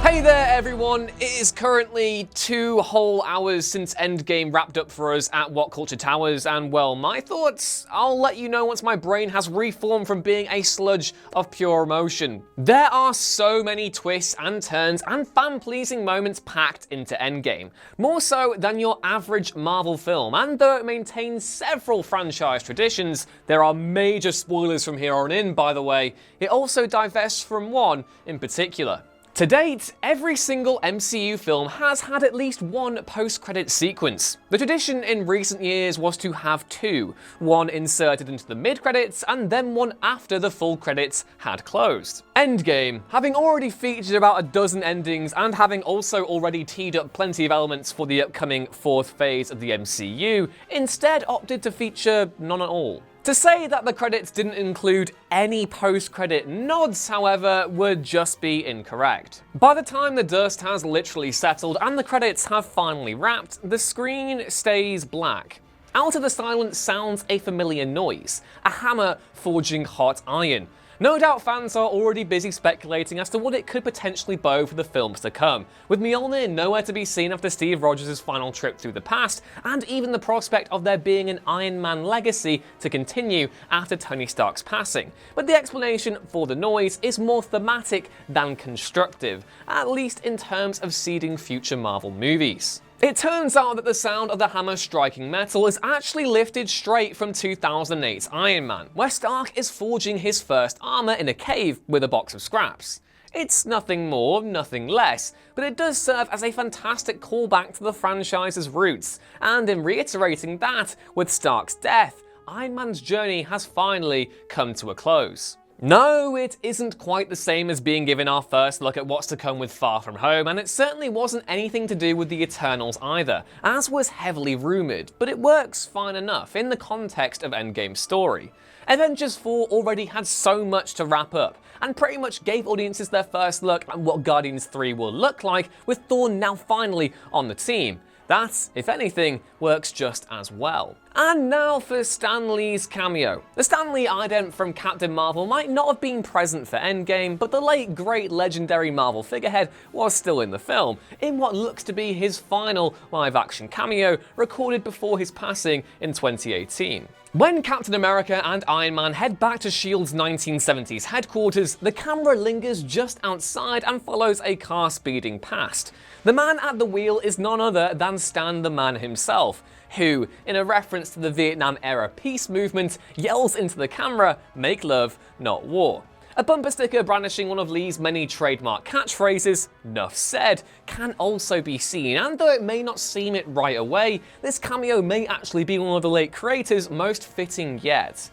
Hey there everyone, it is currently 2 whole hours since Endgame wrapped up for us at What Culture Towers, and well, my thoughts, I'll let you know once my brain has reformed from being a sludge of pure emotion. There are so many twists and turns and fan-pleasing moments packed into Endgame, more so than your average Marvel film, and though it maintains several franchise traditions, there are major spoilers from here on in, by the way, it also divests from one in particular. To date, every single MCU film has had at least one post-credit sequence. The tradition in recent years was to have 2, one inserted into the mid-credits and then one after the full credits had closed. Endgame, having already featured about a dozen endings and having also already teed up plenty of elements for the upcoming 4th phase of the MCU, instead opted to feature none at all. To say that the credits didn't include any post-credit nods, however, would just be incorrect. By the time the dust has literally settled and the credits have finally wrapped, the screen stays black. Out of the silence sounds a familiar noise, a hammer forging hot iron. No doubt fans are already busy speculating as to what it could potentially bode for the films to come, with Mjolnir nowhere to be seen after Steve Rogers' final trip through the past, and even the prospect of there being an Iron Man legacy to continue after Tony Stark's passing. But the explanation for the noise is more thematic than constructive, at least in terms of seeding future Marvel movies. It turns out that the sound of the hammer striking metal is actually lifted straight from 2008's Iron Man, where Stark is forging his first armor in a cave with a box of scraps. It's nothing more, nothing less, but it does serve as a fantastic callback to the franchise's roots, and in reiterating that, with Stark's death, Iron Man's journey has finally come to a close. No, it isn't quite the same as being given our first look at what's to come with Far From Home, and it certainly wasn't anything to do with the Eternals either, as was heavily rumoured, but it works fine enough in the context of Endgame's story. Avengers 4 already had so much to wrap up, and pretty much gave audiences their first look at what Guardians 3 will look like, with Thor now finally on the team. That, if anything, works just as well. And now for Stan Lee's cameo. The Stan Lee ident from Captain Marvel might not have been present for Endgame, but the late great legendary Marvel figurehead was still in the film, in what looks to be his final live-action cameo, recorded before his passing in 2018. When Captain America and Iron Man head back to S.H.I.E.L.D.'s 1970s headquarters, the camera lingers just outside and follows a car speeding past. The man at the wheel is none other than Stan the Man himself, who, in a reference to the Vietnam-era peace movement, yells into the camera, "Make love, not war." A bumper sticker brandishing one of Lee's many trademark catchphrases, "Nuff said," can also be seen, and though it may not seem it right away, this cameo may actually be one of the late creator's most fitting yet.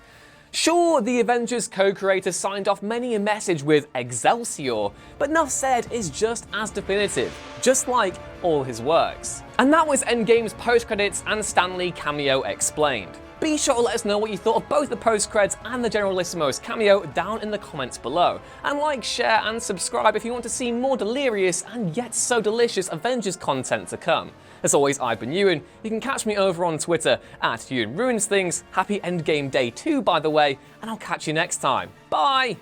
Sure, the Avengers co-creator signed off many a message with Excelsior, but Nuff said is just as definitive, just like all his works. And that was Endgame's post-credits and Stan Lee cameo explained. Be sure to let us know what you thought of both the post-creds and the Generalissimo's cameo down in the comments below. And like, share and subscribe if you want to see more delirious and yet so delicious Avengers content to come. As always, I've been Ewan. You can catch me over on Twitter at EwanRuinsThings. Happy Endgame Day 2, by the way, and I'll catch you next time. Bye!